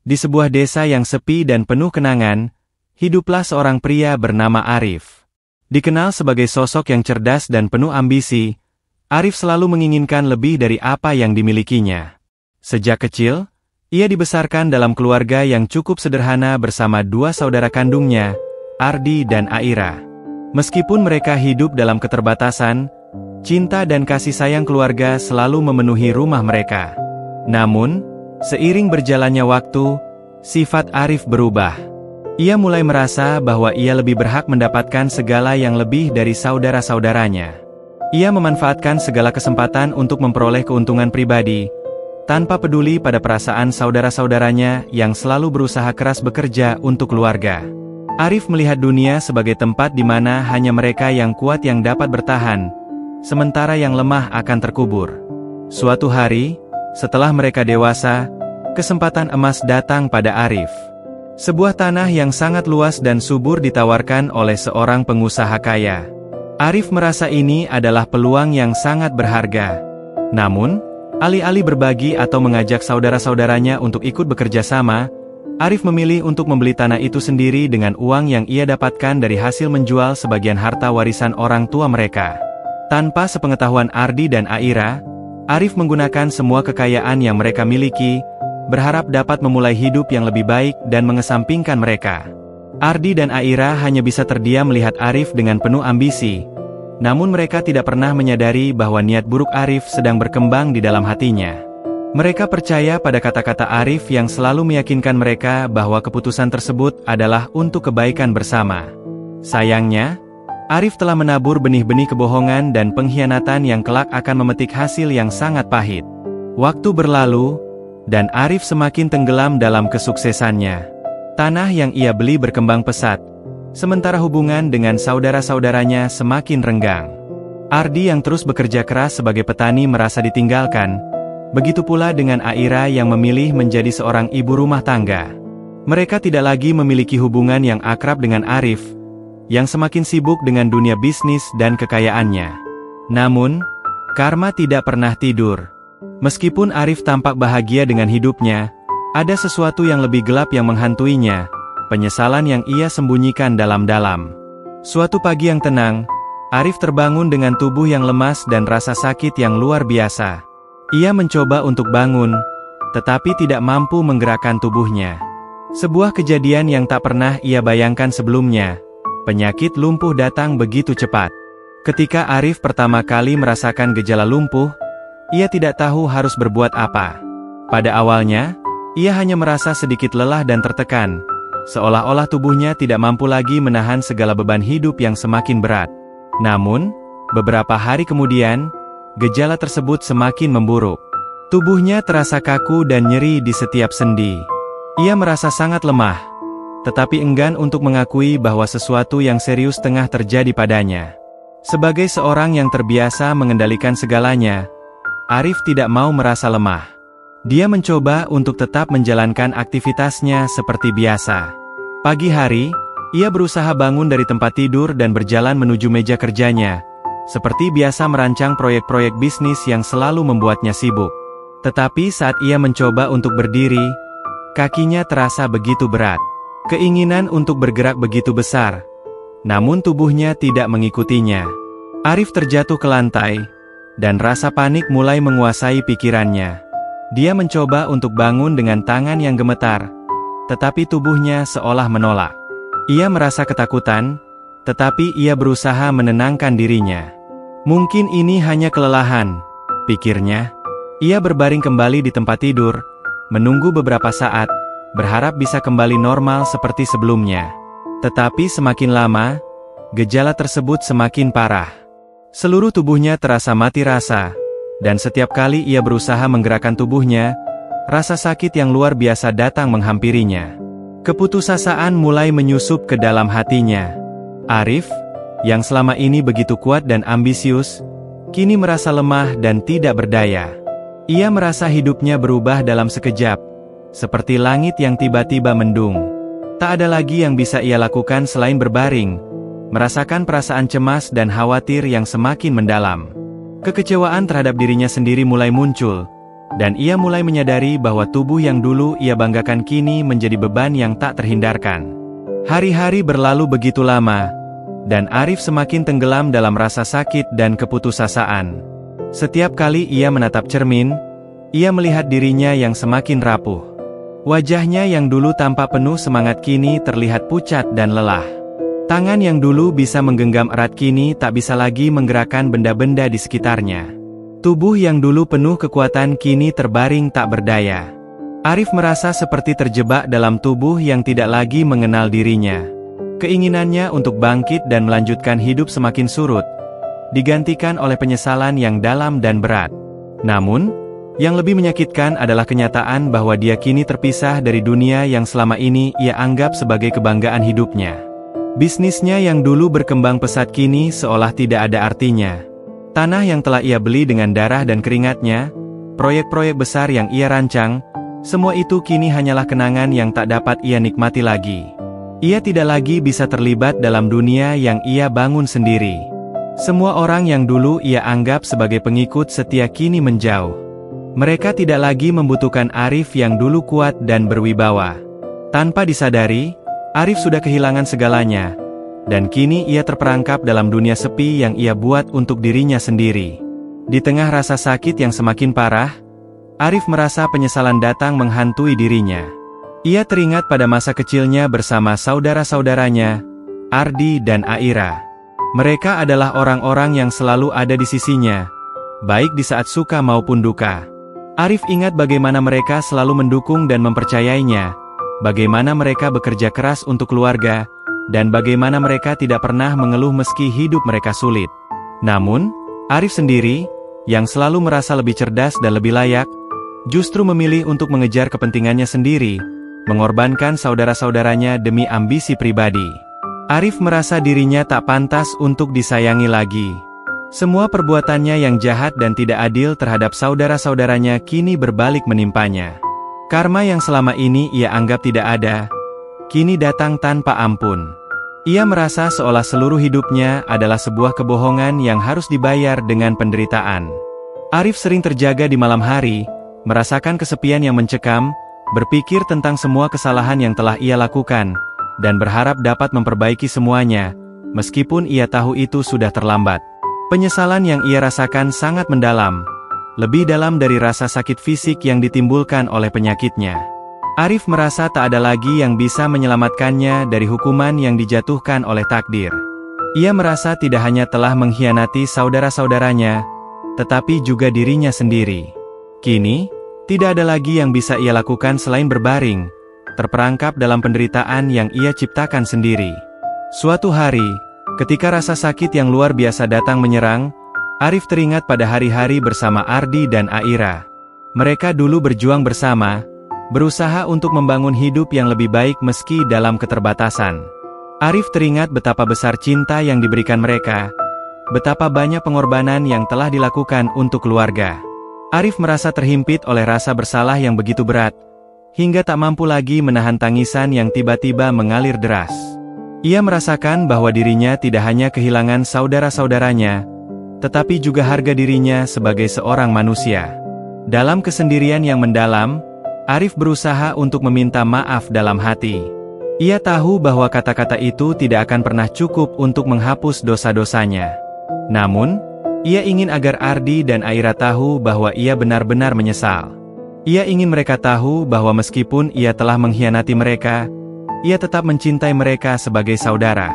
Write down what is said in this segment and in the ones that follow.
Di sebuah desa yang sepi dan penuh kenangan, hiduplah seorang pria bernama Arif. Dikenal sebagai sosok yang cerdas dan penuh ambisi, Arif selalu menginginkan lebih dari apa yang dimilikinya. Sejak kecil, ia dibesarkan dalam keluarga yang cukup sederhana bersama dua saudara kandungnya, Ardi dan Aira. Meskipun mereka hidup dalam keterbatasan, cinta dan kasih sayang keluarga selalu memenuhi rumah mereka. Namun, seiring berjalannya waktu, sifat Arif berubah. Ia mulai merasa bahwa ia lebih berhak mendapatkan segala yang lebih dari saudara-saudaranya. Ia memanfaatkan segala kesempatan untuk memperoleh keuntungan pribadi, tanpa peduli pada perasaan saudara-saudaranya yang selalu berusaha keras bekerja untuk keluarga. Arif melihat dunia sebagai tempat di mana hanya mereka yang kuat yang dapat bertahan, sementara yang lemah akan terkubur. Suatu hari, setelah mereka dewasa, kesempatan emas datang pada Arif. Sebuah tanah yang sangat luas dan subur ditawarkan oleh seorang pengusaha kaya. Arif merasa ini adalah peluang yang sangat berharga. Namun, alih-alih berbagi atau mengajak saudara-saudaranya untuk ikut bekerja sama, Arif memilih untuk membeli tanah itu sendiri dengan uang yang ia dapatkan dari hasil menjual sebagian harta warisan orang tua mereka. Tanpa sepengetahuan Ardi dan Aira, Arif menggunakan semua kekayaan yang mereka miliki, berharap dapat memulai hidup yang lebih baik dan mengesampingkan mereka. Ardi dan Aira hanya bisa terdiam melihat Arif dengan penuh ambisi, namun mereka tidak pernah menyadari bahwa niat buruk Arif sedang berkembang di dalam hatinya. Mereka percaya pada kata-kata Arif yang selalu meyakinkan mereka bahwa keputusan tersebut adalah untuk kebaikan bersama. Sayangnya, Arif telah menabur benih-benih kebohongan dan pengkhianatan yang kelak akan memetik hasil yang sangat pahit. Waktu berlalu, dan Arif semakin tenggelam dalam kesuksesannya. Tanah yang ia beli berkembang pesat, sementara hubungan dengan saudara-saudaranya semakin renggang. Ardi yang terus bekerja keras sebagai petani merasa ditinggalkan, begitu pula dengan Aira yang memilih menjadi seorang ibu rumah tangga. Mereka tidak lagi memiliki hubungan yang akrab dengan Arif, yang semakin sibuk dengan dunia bisnis dan kekayaannya. Namun, karma tidak pernah tidur. Meskipun Arif tampak bahagia dengan hidupnya, ada sesuatu yang lebih gelap yang menghantuinya, penyesalan yang ia sembunyikan dalam-dalam. Suatu pagi yang tenang, Arif terbangun dengan tubuh yang lemas dan rasa sakit yang luar biasa. Ia mencoba untuk bangun, tetapi tidak mampu menggerakkan tubuhnya. Sebuah kejadian yang tak pernah ia bayangkan sebelumnya. Penyakit lumpuh datang begitu cepat. Ketika Arif pertama kali merasakan gejala lumpuh, ia tidak tahu harus berbuat apa. Pada awalnya, ia hanya merasa sedikit lelah dan tertekan, seolah-olah tubuhnya tidak mampu lagi menahan segala beban hidup yang semakin berat. Namun, beberapa hari kemudian, gejala tersebut semakin memburuk. Tubuhnya terasa kaku dan nyeri di setiap sendi. Ia merasa sangat lemah, tetapi enggan untuk mengakui bahwa sesuatu yang serius tengah terjadi padanya. Sebagai seorang yang terbiasa mengendalikan segalanya, Arif tidak mau merasa lemah. Dia mencoba untuk tetap menjalankan aktivitasnya seperti biasa. Pagi hari, ia berusaha bangun dari tempat tidur dan berjalan menuju meja kerjanya, seperti biasa merancang proyek-proyek bisnis yang selalu membuatnya sibuk. Tetapi saat ia mencoba untuk berdiri, kakinya terasa begitu berat. Keinginan untuk bergerak begitu besar, namun tubuhnya tidak mengikutinya. Arif terjatuh ke lantai, dan rasa panik mulai menguasai pikirannya. Dia mencoba untuk bangun dengan tangan yang gemetar, tetapi tubuhnya seolah menolak. Ia merasa ketakutan, tetapi ia berusaha menenangkan dirinya. Mungkin ini hanya kelelahan, pikirnya. Ia berbaring kembali di tempat tidur, menunggu beberapa saat, berharap bisa kembali normal seperti sebelumnya. Tetapi semakin lama, gejala tersebut semakin parah. Seluruh tubuhnya terasa mati rasa, dan setiap kali ia berusaha menggerakkan tubuhnya, rasa sakit yang luar biasa datang menghampirinya. Keputusasaan mulai menyusup ke dalam hatinya. Arif, yang selama ini begitu kuat dan ambisius, kini merasa lemah dan tidak berdaya. Ia merasa hidupnya berubah dalam sekejap, seperti langit yang tiba-tiba mendung. Tak ada lagi yang bisa ia lakukan selain berbaring, merasakan perasaan cemas dan khawatir yang semakin mendalam. Kekecewaan terhadap dirinya sendiri mulai muncul, dan ia mulai menyadari bahwa tubuh yang dulu ia banggakan kini menjadi beban yang tak terhindarkan. Hari-hari berlalu begitu lama, dan Arif semakin tenggelam dalam rasa sakit dan keputusasaan. Setiap kali ia menatap cermin, ia melihat dirinya yang semakin rapuh. Wajahnya yang dulu tampak penuh semangat kini terlihat pucat dan lelah. Tangan yang dulu bisa menggenggam erat kini tak bisa lagi menggerakkan benda-benda di sekitarnya. Tubuh yang dulu penuh kekuatan kini terbaring tak berdaya. Arif merasa seperti terjebak dalam tubuh yang tidak lagi mengenal dirinya. Keinginannya untuk bangkit dan melanjutkan hidup semakin surut, digantikan oleh penyesalan yang dalam dan berat. Namun, yang lebih menyakitkan adalah kenyataan bahwa dia kini terpisah dari dunia yang selama ini ia anggap sebagai kebanggaan hidupnya. Bisnisnya yang dulu berkembang pesat kini seolah tidak ada artinya. Tanah yang telah ia beli dengan darah dan keringatnya, proyek-proyek besar yang ia rancang, semua itu kini hanyalah kenangan yang tak dapat ia nikmati lagi. Ia tidak lagi bisa terlibat dalam dunia yang ia bangun sendiri. Semua orang yang dulu ia anggap sebagai pengikut setia kini menjauh. Mereka tidak lagi membutuhkan Arif yang dulu kuat dan berwibawa. Tanpa disadari, Arif sudah kehilangan segalanya, dan kini ia terperangkap dalam dunia sepi yang ia buat untuk dirinya sendiri. Di tengah rasa sakit yang semakin parah, Arif merasa penyesalan datang menghantui dirinya. Ia teringat pada masa kecilnya bersama saudara-saudaranya, Ardi dan Aira. Mereka adalah orang-orang yang selalu ada di sisinya, baik di saat suka maupun duka. Arif ingat bagaimana mereka selalu mendukung dan mempercayainya, bagaimana mereka bekerja keras untuk keluarga, dan bagaimana mereka tidak pernah mengeluh meski hidup mereka sulit. Namun, Arif sendiri, yang selalu merasa lebih cerdas dan lebih layak, justru memilih untuk mengejar kepentingannya sendiri, mengorbankan saudara-saudaranya demi ambisi pribadi. Arif merasa dirinya tak pantas untuk disayangi lagi. Semua perbuatannya yang jahat dan tidak adil terhadap saudara-saudaranya kini berbalik menimpanya. Karma yang selama ini ia anggap tidak ada, kini datang tanpa ampun. Ia merasa seolah seluruh hidupnya adalah sebuah kebohongan yang harus dibayar dengan penderitaan. Arif sering terjaga di malam hari, merasakan kesepian yang mencekam, berpikir tentang semua kesalahan yang telah ia lakukan, dan berharap dapat memperbaiki semuanya, meskipun ia tahu itu sudah terlambat. Penyesalan yang ia rasakan sangat mendalam, lebih dalam dari rasa sakit fisik yang ditimbulkan oleh penyakitnya. Arif merasa tak ada lagi yang bisa menyelamatkannya dari hukuman yang dijatuhkan oleh takdir. Ia merasa tidak hanya telah mengkhianati saudara-saudaranya, tetapi juga dirinya sendiri. Kini, tidak ada lagi yang bisa ia lakukan selain berbaring, terperangkap dalam penderitaan yang ia ciptakan sendiri. Suatu hari, ketika rasa sakit yang luar biasa datang menyerang, Arif teringat pada hari-hari bersama Ardi dan Aira. Mereka dulu berjuang bersama, berusaha untuk membangun hidup yang lebih baik meski dalam keterbatasan. Arif teringat betapa besar cinta yang diberikan mereka, betapa banyak pengorbanan yang telah dilakukan untuk keluarga. Arif merasa terhimpit oleh rasa bersalah yang begitu berat, hingga tak mampu lagi menahan tangisan yang tiba-tiba mengalir deras. Ia merasakan bahwa dirinya tidak hanya kehilangan saudara-saudaranya, tetapi juga harga dirinya sebagai seorang manusia. Dalam kesendirian yang mendalam, Arif berusaha untuk meminta maaf dalam hati. Ia tahu bahwa kata-kata itu tidak akan pernah cukup untuk menghapus dosa-dosanya. Namun, ia ingin agar Ardi dan Aira tahu bahwa ia benar-benar menyesal. Ia ingin mereka tahu bahwa meskipun ia telah mengkhianati mereka, ia tetap mencintai mereka sebagai saudara.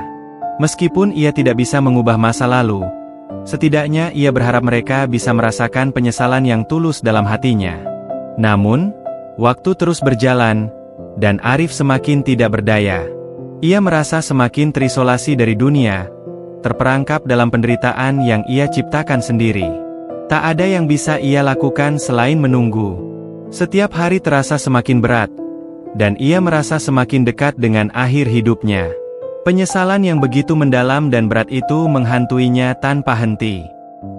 Meskipun ia tidak bisa mengubah masa lalu, setidaknya ia berharap mereka bisa merasakan penyesalan yang tulus dalam hatinya. Namun, waktu terus berjalan, dan Arif semakin tidak berdaya. Ia merasa semakin terisolasi dari dunia, terperangkap dalam penderitaan yang ia ciptakan sendiri. Tak ada yang bisa ia lakukan selain menunggu. Setiap hari terasa semakin berat, dan ia merasa semakin dekat dengan akhir hidupnya. Penyesalan yang begitu mendalam dan berat itu menghantuinya tanpa henti.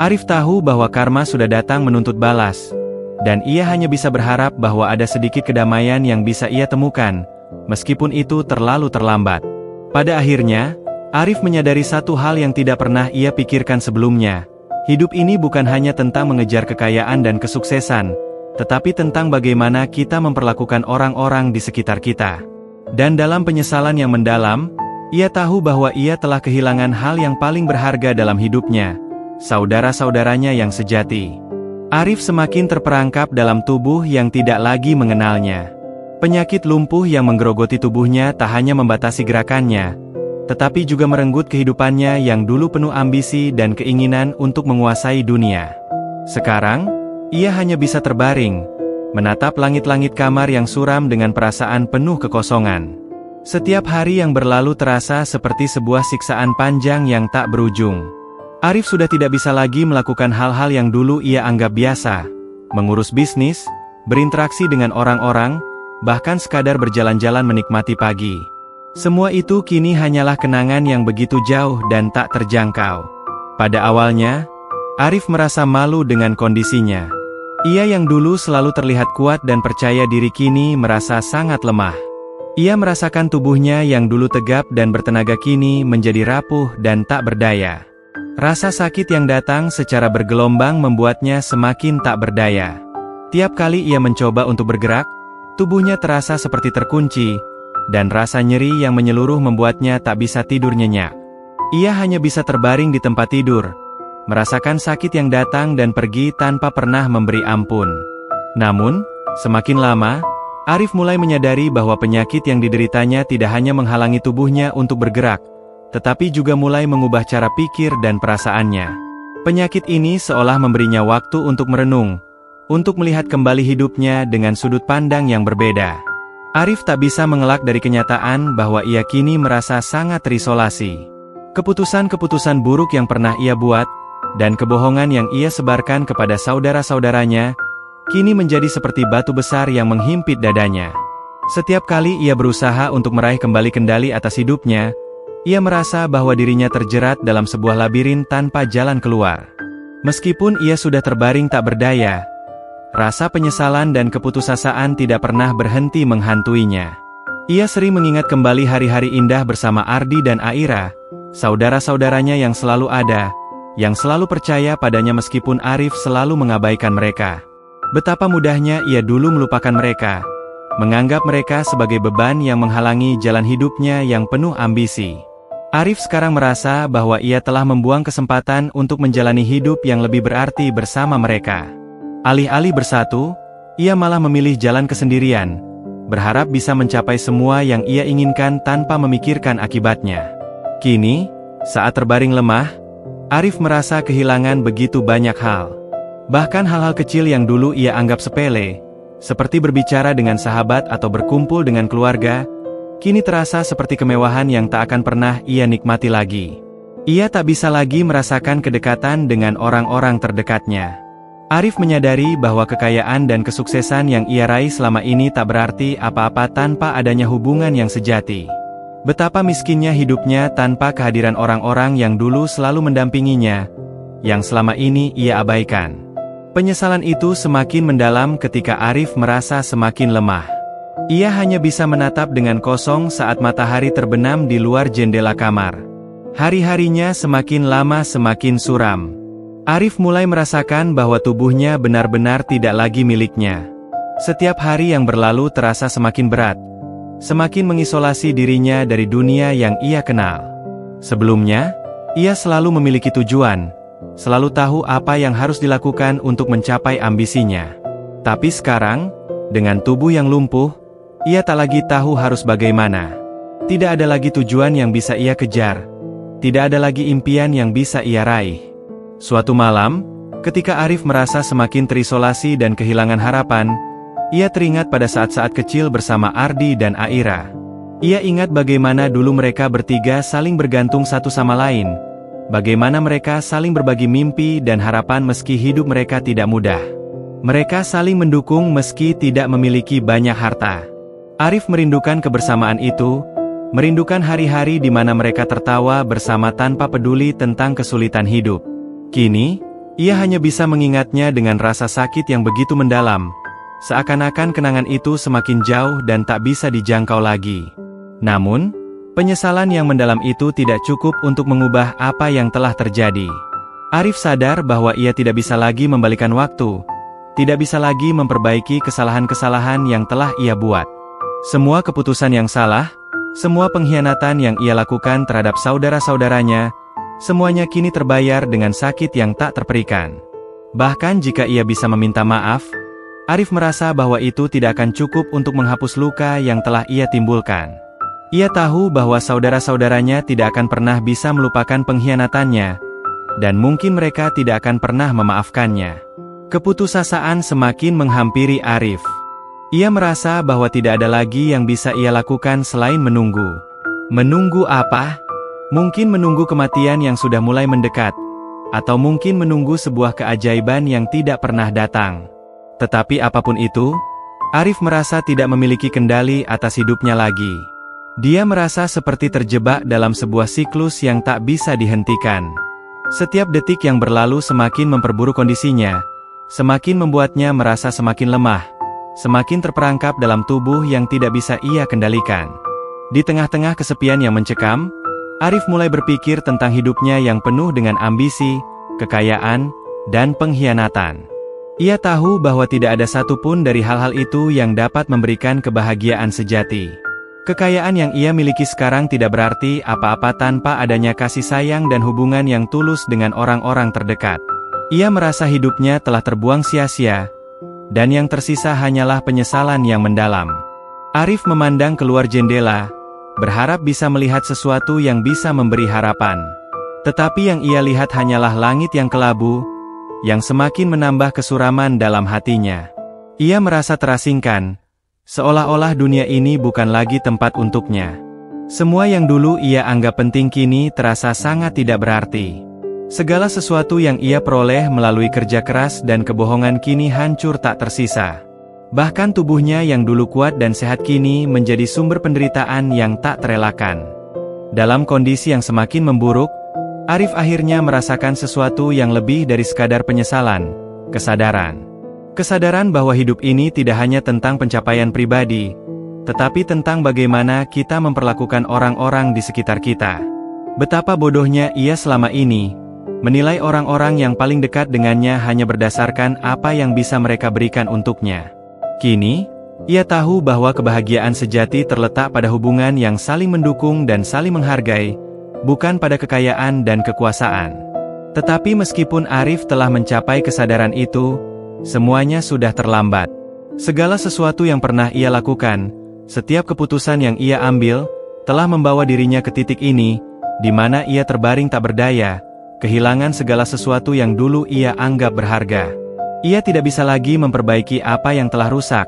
Arif tahu bahwa karma sudah datang menuntut balas, dan ia hanya bisa berharap bahwa ada sedikit kedamaian yang bisa ia temukan, meskipun itu terlalu terlambat. Pada akhirnya, Arif menyadari satu hal yang tidak pernah ia pikirkan sebelumnya. Hidup ini bukan hanya tentang mengejar kekayaan dan kesuksesan, tetapi tentang bagaimana kita memperlakukan orang-orang di sekitar kita. Dan dalam penyesalan yang mendalam, ia tahu bahwa ia telah kehilangan hal yang paling berharga dalam hidupnya, saudara-saudaranya yang sejati. Arif semakin terperangkap dalam tubuh yang tidak lagi mengenalnya. Penyakit lumpuh yang menggerogoti tubuhnya tak hanya membatasi gerakannya, tetapi juga merenggut kehidupannya yang dulu penuh ambisi dan keinginan untuk menguasai dunia. Sekarang, ia hanya bisa terbaring, menatap langit-langit kamar yang suram dengan perasaan penuh kekosongan. Setiap hari yang berlalu terasa seperti sebuah siksaan panjang yang tak berujung. Arif sudah tidak bisa lagi melakukan hal-hal yang dulu ia anggap biasa, mengurus bisnis, berinteraksi dengan orang-orang, bahkan sekadar berjalan-jalan menikmati pagi. Semua itu kini hanyalah kenangan yang begitu jauh dan tak terjangkau. Pada awalnya, Arif merasa malu dengan kondisinya. Ia yang dulu selalu terlihat kuat dan percaya diri kini merasa sangat lemah. Ia merasakan tubuhnya yang dulu tegap dan bertenaga kini menjadi rapuh dan tak berdaya. Rasa sakit yang datang secara bergelombang membuatnya semakin tak berdaya. Tiap kali ia mencoba untuk bergerak, tubuhnya terasa seperti terkunci, dan rasa nyeri yang menyeluruh membuatnya tak bisa tidur nyenyak. Ia hanya bisa terbaring di tempat tidur, merasakan sakit yang datang dan pergi tanpa pernah memberi ampun. Namun, semakin lama, Arif mulai menyadari bahwa penyakit yang dideritanya tidak hanya menghalangi tubuhnya untuk bergerak, tetapi juga mulai mengubah cara pikir dan perasaannya. Penyakit ini seolah memberinya waktu untuk merenung, untuk melihat kembali hidupnya dengan sudut pandang yang berbeda. Arif tak bisa mengelak dari kenyataan bahwa ia kini merasa sangat terisolasi. Keputusan-keputusan buruk yang pernah ia buat, dan kebohongan yang ia sebarkan kepada saudara-saudaranya, kini menjadi seperti batu besar yang menghimpit dadanya. Setiap kali ia berusaha untuk meraih kembali kendali atas hidupnya, ia merasa bahwa dirinya terjerat dalam sebuah labirin tanpa jalan keluar. Meskipun ia sudah terbaring tak berdaya, rasa penyesalan dan keputusasaan tidak pernah berhenti menghantuinya. Ia sering mengingat kembali hari-hari indah bersama Ardi dan Aira, saudara-saudaranya yang selalu ada, yang selalu percaya padanya meskipun Arif selalu mengabaikan mereka. Betapa mudahnya ia dulu melupakan mereka, menganggap mereka sebagai beban yang menghalangi jalan hidupnya yang penuh ambisi. Arif sekarang merasa bahwa ia telah membuang kesempatan untuk menjalani hidup yang lebih berarti bersama mereka. Alih-alih bersatu, ia malah memilih jalan kesendirian, berharap bisa mencapai semua yang ia inginkan tanpa memikirkan akibatnya. Kini, saat terbaring lemah, Arif merasa kehilangan begitu banyak hal. Bahkan hal-hal kecil yang dulu ia anggap sepele, seperti berbicara dengan sahabat atau berkumpul dengan keluarga, kini terasa seperti kemewahan yang tak akan pernah ia nikmati lagi. Ia tak bisa lagi merasakan kedekatan dengan orang-orang terdekatnya. Arif menyadari bahwa kekayaan dan kesuksesan yang ia raih selama ini tak berarti apa-apa tanpa adanya hubungan yang sejati. Betapa miskinnya hidupnya tanpa kehadiran orang-orang yang dulu selalu mendampinginya, yang selama ini ia abaikan. Penyesalan itu semakin mendalam ketika Arif merasa semakin lemah. Ia hanya bisa menatap dengan kosong saat matahari terbenam di luar jendela kamar. Hari-harinya semakin lama semakin suram. Arif mulai merasakan bahwa tubuhnya benar-benar tidak lagi miliknya. Setiap hari yang berlalu terasa semakin berat, semakin mengisolasi dirinya dari dunia yang ia kenal. Sebelumnya, ia selalu memiliki tujuan, selalu tahu apa yang harus dilakukan untuk mencapai ambisinya. Tapi sekarang, dengan tubuh yang lumpuh, ia tak lagi tahu harus bagaimana. Tidak ada lagi tujuan yang bisa ia kejar, tidak ada lagi impian yang bisa ia raih. Suatu malam, ketika Arif merasa semakin terisolasi dan kehilangan harapan, ia teringat pada saat-saat kecil bersama Ardi dan Aira. Ia ingat bagaimana dulu mereka bertiga saling bergantung satu sama lain, bagaimana mereka saling berbagi mimpi dan harapan meski hidup mereka tidak mudah. Mereka saling mendukung meski tidak memiliki banyak harta. Arif merindukan kebersamaan itu, merindukan hari-hari di mana mereka tertawa bersama tanpa peduli tentang kesulitan hidup. Kini, ia hanya bisa mengingatnya dengan rasa sakit yang begitu mendalam, seakan-akan kenangan itu semakin jauh dan tak bisa dijangkau lagi. Namun, penyesalan yang mendalam itu tidak cukup untuk mengubah apa yang telah terjadi. Arif sadar bahwa ia tidak bisa lagi membalikan waktu, tidak bisa lagi memperbaiki kesalahan-kesalahan yang telah ia buat. Semua keputusan yang salah, semua pengkhianatan yang ia lakukan terhadap saudara-saudaranya, semuanya kini terbayar dengan sakit yang tak terperikan. Bahkan jika ia bisa meminta maaf, Arif merasa bahwa itu tidak akan cukup untuk menghapus luka yang telah ia timbulkan. Ia tahu bahwa saudara-saudaranya tidak akan pernah bisa melupakan pengkhianatannya, dan mungkin mereka tidak akan pernah memaafkannya. Keputusasaan semakin menghampiri Arif. Ia merasa bahwa tidak ada lagi yang bisa ia lakukan selain menunggu. Menunggu apa? Mungkin menunggu kematian yang sudah mulai mendekat, atau mungkin menunggu sebuah keajaiban yang tidak pernah datang. Tetapi apapun itu, Arif merasa tidak memiliki kendali atas hidupnya lagi. Dia merasa seperti terjebak dalam sebuah siklus yang tak bisa dihentikan. Setiap detik yang berlalu semakin memperburuk kondisinya, semakin membuatnya merasa semakin lemah, semakin terperangkap dalam tubuh yang tidak bisa ia kendalikan. Di tengah-tengah kesepian yang mencekam, Arif mulai berpikir tentang hidupnya yang penuh dengan ambisi, kekayaan, dan pengkhianatan. Ia tahu bahwa tidak ada satupun dari hal-hal itu yang dapat memberikan kebahagiaan sejati. Kekayaan yang ia miliki sekarang tidak berarti apa-apa tanpa adanya kasih sayang dan hubungan yang tulus dengan orang-orang terdekat. Ia merasa hidupnya telah terbuang sia-sia, dan yang tersisa hanyalah penyesalan yang mendalam. Arif memandang keluar jendela, berharap bisa melihat sesuatu yang bisa memberi harapan. Tetapi yang ia lihat hanyalah langit yang kelabu, yang semakin menambah kesuraman dalam hatinya. Ia merasa terasingkan, seolah-olah dunia ini bukan lagi tempat untuknya. Semua yang dulu ia anggap penting kini terasa sangat tidak berarti. Segala sesuatu yang ia peroleh melalui kerja keras dan kebohongan kini hancur tak tersisa. Bahkan tubuhnya yang dulu kuat dan sehat kini menjadi sumber penderitaan yang tak terelakkan. Dalam kondisi yang semakin memburuk, Arif akhirnya merasakan sesuatu yang lebih dari sekadar penyesalan, kesadaran. Kesadaran bahwa hidup ini tidak hanya tentang pencapaian pribadi, tetapi tentang bagaimana kita memperlakukan orang-orang di sekitar kita. Betapa bodohnya ia selama ini, menilai orang-orang yang paling dekat dengannya hanya berdasarkan apa yang bisa mereka berikan untuknya. Kini, ia tahu bahwa kebahagiaan sejati terletak pada hubungan yang saling mendukung dan saling menghargai, bukan pada kekayaan dan kekuasaan. Tetapi meskipun Arif telah mencapai kesadaran itu, semuanya sudah terlambat. Segala sesuatu yang pernah ia lakukan, setiap keputusan yang ia ambil, telah membawa dirinya ke titik ini, di mana ia terbaring tak berdaya, kehilangan segala sesuatu yang dulu ia anggap berharga. Ia tidak bisa lagi memperbaiki apa yang telah rusak,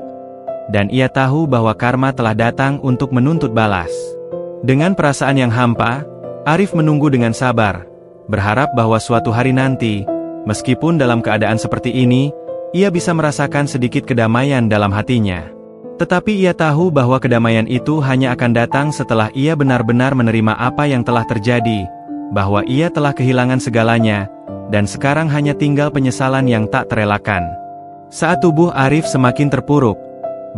dan ia tahu bahwa karma telah datang untuk menuntut balas. Dengan perasaan yang hampa, Arif menunggu dengan sabar, berharap bahwa suatu hari nanti, meskipun dalam keadaan seperti ini, ia bisa merasakan sedikit kedamaian dalam hatinya. Tetapi ia tahu bahwa kedamaian itu hanya akan datang setelah ia benar-benar menerima apa yang telah terjadi, bahwa ia telah kehilangan segalanya, dan sekarang hanya tinggal penyesalan yang tak terelakkan. Saat tubuh Arif semakin terpuruk,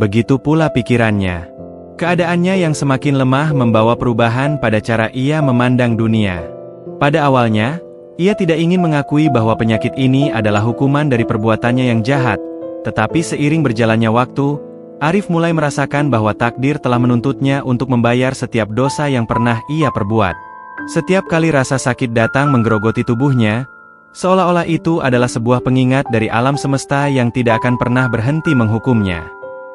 begitu pula pikirannya. Keadaannya yang semakin lemah membawa perubahan pada cara ia memandang dunia. Pada awalnya, ia tidak ingin mengakui bahwa penyakit ini adalah hukuman dari perbuatannya yang jahat, tetapi seiring berjalannya waktu, Arif mulai merasakan bahwa takdir telah menuntutnya untuk membayar setiap dosa yang pernah ia perbuat. Setiap kali rasa sakit datang menggerogoti tubuhnya, seolah-olah itu adalah sebuah pengingat dari alam semesta yang tidak akan pernah berhenti menghukumnya.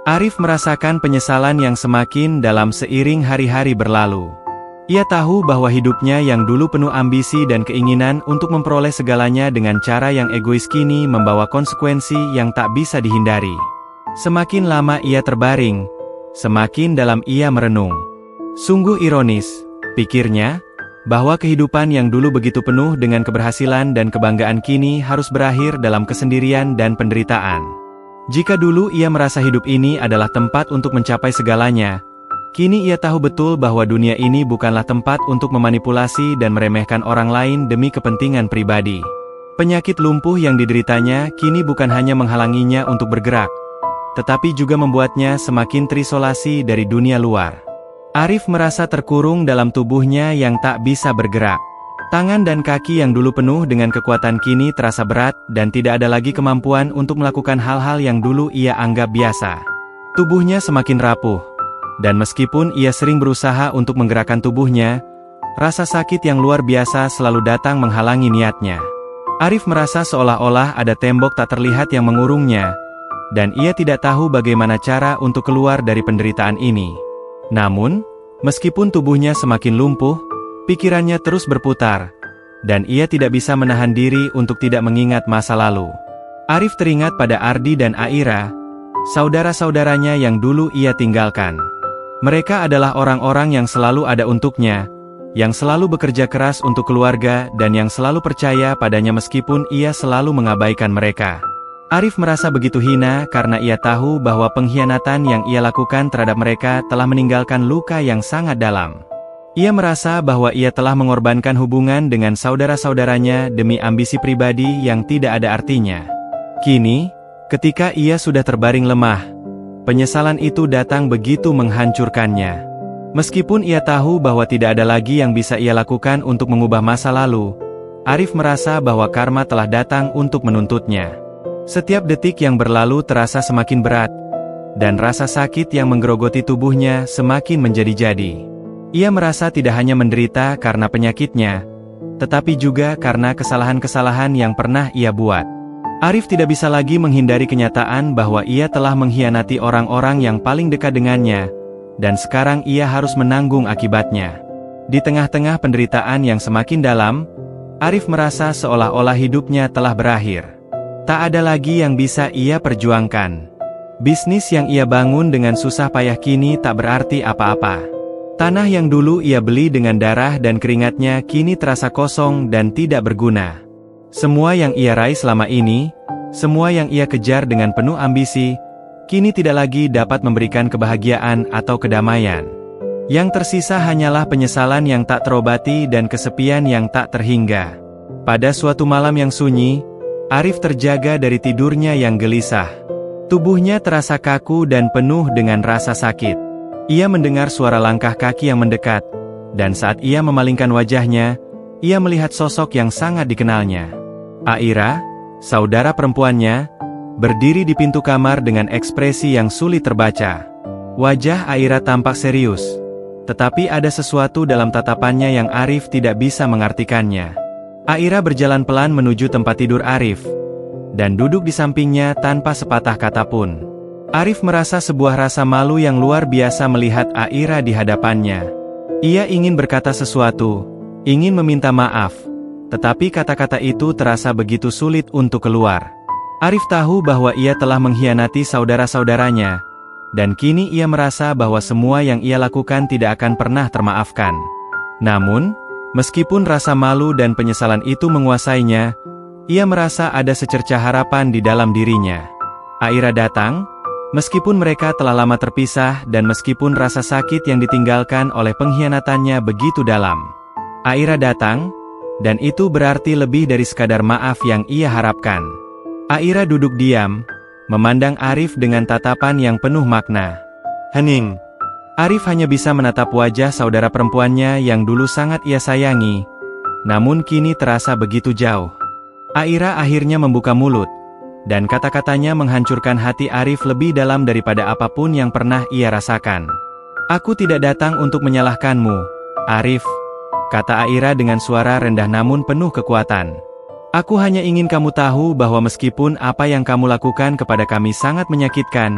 Arif merasakan penyesalan yang semakin dalam seiring hari-hari berlalu. Ia tahu bahwa hidupnya yang dulu penuh ambisi dan keinginan untuk memperoleh segalanya dengan cara yang egois kini membawa konsekuensi yang tak bisa dihindari. Semakin lama ia terbaring, semakin dalam ia merenung. Sungguh ironis, pikirnya, bahwa kehidupan yang dulu begitu penuh dengan keberhasilan dan kebanggaan kini harus berakhir dalam kesendirian dan penderitaan. Jika dulu ia merasa hidup ini adalah tempat untuk mencapai segalanya, kini ia tahu betul bahwa dunia ini bukanlah tempat untuk memanipulasi dan meremehkan orang lain demi kepentingan pribadi. Penyakit lumpuh yang dideritanya kini bukan hanya menghalanginya untuk bergerak, tetapi juga membuatnya semakin terisolasi dari dunia luar. Arif merasa terkurung dalam tubuhnya yang tak bisa bergerak. Tangan dan kaki yang dulu penuh dengan kekuatan kini terasa berat dan tidak ada lagi kemampuan untuk melakukan hal-hal yang dulu ia anggap biasa. Tubuhnya semakin rapuh, dan meskipun ia sering berusaha untuk menggerakkan tubuhnya, rasa sakit yang luar biasa selalu datang menghalangi niatnya. Arif merasa seolah-olah ada tembok tak terlihat yang mengurungnya, dan ia tidak tahu bagaimana cara untuk keluar dari penderitaan ini. Namun, meskipun tubuhnya semakin lumpuh, pikirannya terus berputar, dan ia tidak bisa menahan diri untuk tidak mengingat masa lalu. Arif teringat pada Ardi dan Aira, saudara-saudaranya yang dulu ia tinggalkan. Mereka adalah orang-orang yang selalu ada untuknya, yang selalu bekerja keras untuk keluarga dan yang selalu percaya padanya meskipun ia selalu mengabaikan mereka. Arif merasa begitu hina karena ia tahu bahwa pengkhianatan yang ia lakukan terhadap mereka telah meninggalkan luka yang sangat dalam. Ia merasa bahwa ia telah mengorbankan hubungan dengan saudara-saudaranya demi ambisi pribadi yang tidak ada artinya. Kini, ketika ia sudah terbaring lemah, penyesalan itu datang begitu menghancurkannya. Meskipun ia tahu bahwa tidak ada lagi yang bisa ia lakukan untuk mengubah masa lalu, Arif merasa bahwa karma telah datang untuk menuntutnya. Setiap detik yang berlalu terasa semakin berat, dan rasa sakit yang menggerogoti tubuhnya semakin menjadi-jadi. Ia merasa tidak hanya menderita karena penyakitnya, tetapi juga karena kesalahan-kesalahan yang pernah ia buat. Arif tidak bisa lagi menghindari kenyataan bahwa ia telah mengkhianati orang-orang yang paling dekat dengannya, dan sekarang ia harus menanggung akibatnya. Di tengah-tengah penderitaan yang semakin dalam, Arif merasa seolah-olah hidupnya telah berakhir. Tak ada lagi yang bisa ia perjuangkan. Bisnis yang ia bangun dengan susah payah kini tak berarti apa-apa. Tanah yang dulu ia beli dengan darah dan keringatnya kini terasa kosong dan tidak berguna. Semua yang ia raih selama ini, semua yang ia kejar dengan penuh ambisi, kini tidak lagi dapat memberikan kebahagiaan atau kedamaian. Yang tersisa hanyalah penyesalan yang tak terobati dan kesepian yang tak terhingga. Pada suatu malam yang sunyi, Arif terjaga dari tidurnya yang gelisah. Tubuhnya terasa kaku dan penuh dengan rasa sakit. Ia mendengar suara langkah kaki yang mendekat, dan saat ia memalingkan wajahnya, ia melihat sosok yang sangat dikenalnya. Aira, saudara perempuannya, berdiri di pintu kamar dengan ekspresi yang sulit terbaca. Wajah Aira tampak serius, tetapi ada sesuatu dalam tatapannya yang Arif tidak bisa mengartikannya. Aira berjalan pelan menuju tempat tidur Arif, dan duduk di sampingnya tanpa sepatah kata pun. Arif merasa sebuah rasa malu yang luar biasa melihat Aira di hadapannya. Ia ingin berkata sesuatu, ingin meminta maaf, tetapi kata-kata itu terasa begitu sulit untuk keluar. Arif tahu bahwa ia telah mengkhianati saudara-saudaranya, dan kini ia merasa bahwa semua yang ia lakukan tidak akan pernah termaafkan. Namun, meskipun rasa malu dan penyesalan itu menguasainya, ia merasa ada secercah harapan di dalam dirinya. Aira datang, meskipun mereka telah lama terpisah dan meskipun rasa sakit yang ditinggalkan oleh pengkhianatannya begitu dalam. Aira datang, dan itu berarti lebih dari sekadar maaf yang ia harapkan. Aira duduk diam, memandang Arif dengan tatapan yang penuh makna. Hening. Arif hanya bisa menatap wajah saudara perempuannya yang dulu sangat ia sayangi, namun kini terasa begitu jauh. Aira akhirnya membuka mulut, dan kata-katanya menghancurkan hati Arif lebih dalam daripada apapun yang pernah ia rasakan. Aku tidak datang untuk menyalahkanmu, Arif, kata Aira dengan suara rendah namun penuh kekuatan. Aku hanya ingin kamu tahu bahwa meskipun apa yang kamu lakukan kepada kami sangat menyakitkan,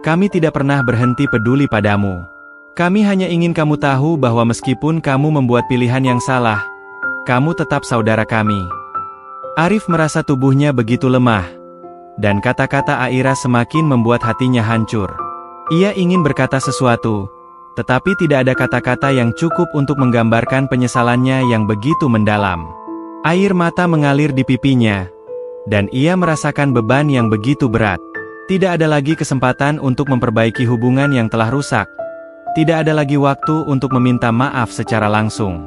kami tidak pernah berhenti peduli padamu. Kami hanya ingin kamu tahu bahwa meskipun kamu membuat pilihan yang salah, kamu tetap saudara kami. Arif merasa tubuhnya begitu lemah, dan kata-kata Aira semakin membuat hatinya hancur. Ia ingin berkata sesuatu, tetapi tidak ada kata-kata yang cukup untuk menggambarkan penyesalannya yang begitu mendalam. Air mata mengalir di pipinya, dan ia merasakan beban yang begitu berat. Tidak ada lagi kesempatan untuk memperbaiki hubungan yang telah rusak. Tidak ada lagi waktu untuk meminta maaf secara langsung.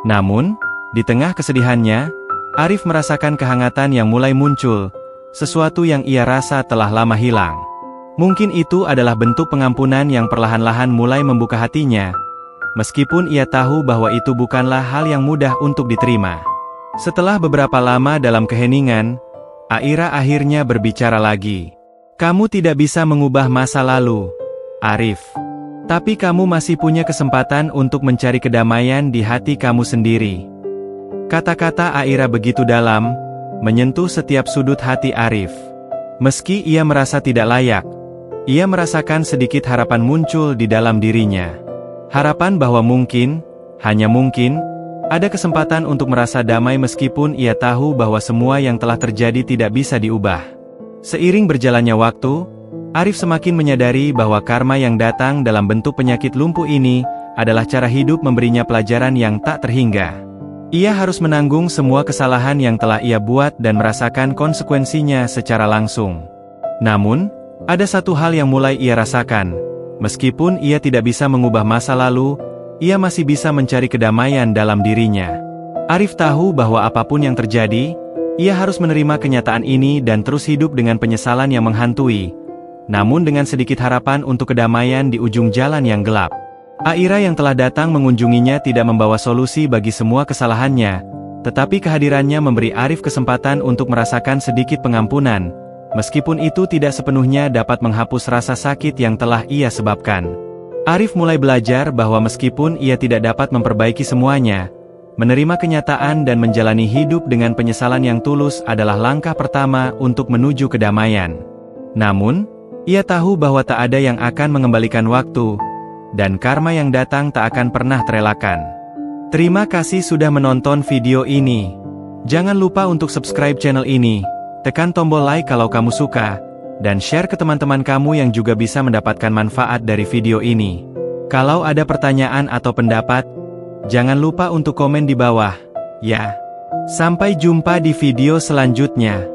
Namun, di tengah kesedihannya, Arif merasakan kehangatan yang mulai muncul, sesuatu yang ia rasa telah lama hilang. Mungkin itu adalah bentuk pengampunan yang perlahan-lahan mulai membuka hatinya, meskipun ia tahu bahwa itu bukanlah hal yang mudah untuk diterima. Setelah beberapa lama dalam keheningan, Aira akhirnya berbicara lagi. Kamu tidak bisa mengubah masa lalu, Arif. Tapi kamu masih punya kesempatan untuk mencari kedamaian di hati kamu sendiri. Kata-kata Aira begitu dalam, menyentuh setiap sudut hati Arif. Meski ia merasa tidak layak, ia merasakan sedikit harapan muncul di dalam dirinya. Harapan bahwa mungkin, hanya mungkin, ada kesempatan untuk merasa damai meskipun ia tahu bahwa semua yang telah terjadi tidak bisa diubah. Seiring berjalannya waktu, Arif semakin menyadari bahwa karma yang datang dalam bentuk penyakit lumpuh ini adalah cara hidup memberinya pelajaran yang tak terhingga. Ia harus menanggung semua kesalahan yang telah ia buat dan merasakan konsekuensinya secara langsung. Namun, ada satu hal yang mulai ia rasakan. Meskipun ia tidak bisa mengubah masa lalu, ia masih bisa mencari kedamaian dalam dirinya. Arif tahu bahwa apapun yang terjadi, ia harus menerima kenyataan ini dan terus hidup dengan penyesalan yang menghantui, namun dengan sedikit harapan untuk kedamaian di ujung jalan yang gelap. Aira yang telah datang mengunjunginya tidak membawa solusi bagi semua kesalahannya, tetapi kehadirannya memberi Arif kesempatan untuk merasakan sedikit pengampunan, meskipun itu tidak sepenuhnya dapat menghapus rasa sakit yang telah ia sebabkan. Arif mulai belajar bahwa meskipun ia tidak dapat memperbaiki semuanya, menerima kenyataan dan menjalani hidup dengan penyesalan yang tulus adalah langkah pertama untuk menuju kedamaian. Namun, ia tahu bahwa tak ada yang akan mengembalikan waktu, dan karma yang datang tak akan pernah terelakkan. Terima kasih sudah menonton video ini. Jangan lupa untuk subscribe channel ini, tekan tombol like kalau kamu suka, dan share ke teman-teman kamu yang juga bisa mendapatkan manfaat dari video ini. Kalau ada pertanyaan atau pendapat, jangan lupa untuk komen di bawah, ya. Sampai jumpa di video selanjutnya.